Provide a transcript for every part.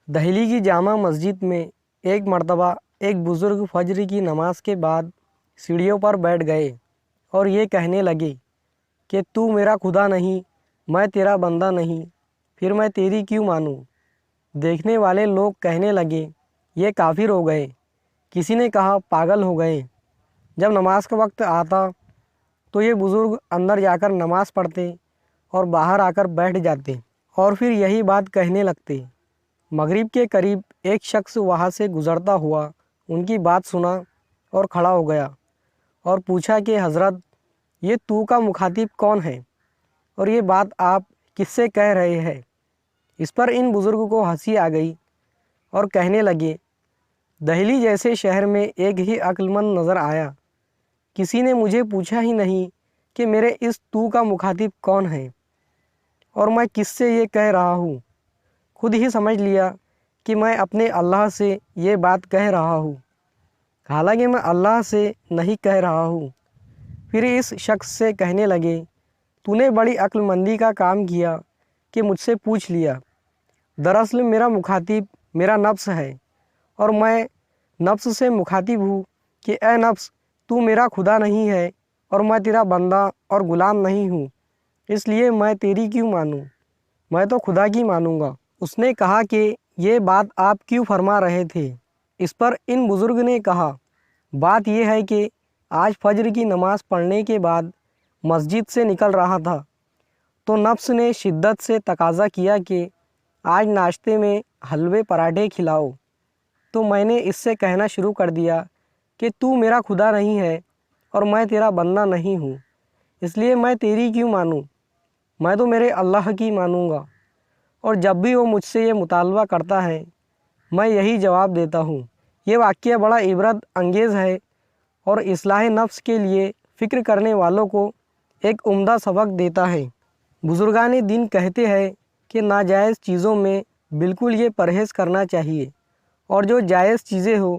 دہلی کی جامع مسجد میں ایک مرتبہ ایک بزرگ فجر کی نماز کے بعد سیڑھیوں پر بیٹھ گئے اور یہ کہنے لگے کہ تو میرا خدا نہیں، میں تیرا بندہ نہیں، پھر میں تیری کیوں مانوں؟ دیکھنے والے لوگ کہنے لگے یہ کافر ہو گئے، کسی نے کہا پاگل ہو گئے۔ جب نماز کا وقت آتا تو یہ بزرگ اندر جا کر نماز پڑھتے اور باہر آ کر بیٹھ جاتے اور پھر یہی بات کہنے لگتے۔ مغرب کے قریب ایک شخص وہاں سے گزرتا ہوا ان کی بات سنا اور کھڑا ہو گیا اور پوچھا کہ حضرت، یہ تو کا مخاطب کون ہے اور یہ بات آپ کس سے کہہ رہے ہیں؟ اس پر ان بزرگ کو ہنسی آ گئی اور کہنے لگے دہلی جیسے شہر میں ایک ہی عقل مند نظر آیا، کسی نے مجھے پوچھا ہی نہیں کہ میرے اس تو کا مخاطب کون ہے اور میں کس سے یہ کہہ رہا ہوں، خود ہی سمجھ لیا کہ میں اپنے اللہ سے یہ بات کہہ رہا ہوں، حالانکہ میں اللہ سے نہیں کہہ رہا ہوں۔ پھر اس شخص سے کہنے لگے تو نے بڑی عقل مندی کا کام کیا کہ مجھ سے پوچھ لیا، دراصل میرا مخاطب میرا نفس ہے اور میں نفس سے مخاطب ہوں کہ اے نفس، تو میرا خدا نہیں ہے اور میں تیرا بندہ اور غلام نہیں ہوں، اس لیے میں تیری کیوں مانوں؟ میں تو خدا کی مانوں گا۔ اس نے کہا کہ یہ بات آپ کیوں فرما رہے تھے؟ اس پر ان بزرگ نے کہا بات یہ ہے کہ آج فجر کی نماز پڑھنے کے بعد مسجد سے نکل رہا تھا تو نفس نے شدت سے تقاضا کیا کہ آج ناشتے میں حلوے پراٹھے کھلاؤ، تو میں نے اس سے کہنا شروع کر دیا کہ تو میرا خدا نہیں ہے اور میں تیرا بندہ نہیں ہوں، اس لیے میں تیری کیوں مانوں؟ میں تو میرے اللہ کی مانوں گا۔ اور جب بھی وہ مجھ سے یہ مطالبہ کرتا ہے میں یہی جواب دیتا ہوں۔ یہ واقعہ بڑا عبرت انگیز ہے اور اصلاح نفس کے لیے فکر کرنے والوں کو ایک عمدہ سبق دیتا ہے۔ بزرگان دین کہتے ہیں کہ ناجائز چیزوں میں بالکل یہ پرہیز کرنا چاہیے اور جو جائز چیزیں ہو،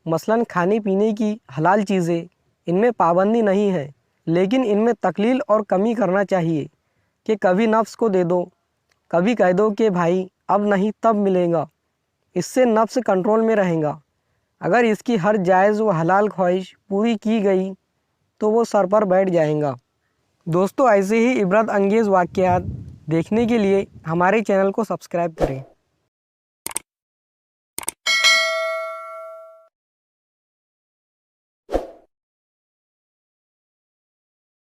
مثلاً کھانے پینے کی حلال چیزیں، ان میں پابندی نہیں ہے، لیکن ان میں تقلیل اور کمی کرنا چاہیے کہ کبھی نفس کو دے دو، کبھی کہہ دو کہ بھائی اب نہیں تب ملے گا، اس سے نفس کنٹرول میں رہے گا۔ اگر اس کی ہر جائز و حلال خواہش پوری کی گئی تو وہ سر پر بیٹھ جائے گا۔ دوستو، ایسے ہی عبرت انگیز واقعات دیکھنے کے لیے ہمارے چینل کو سبسکرائب کریں۔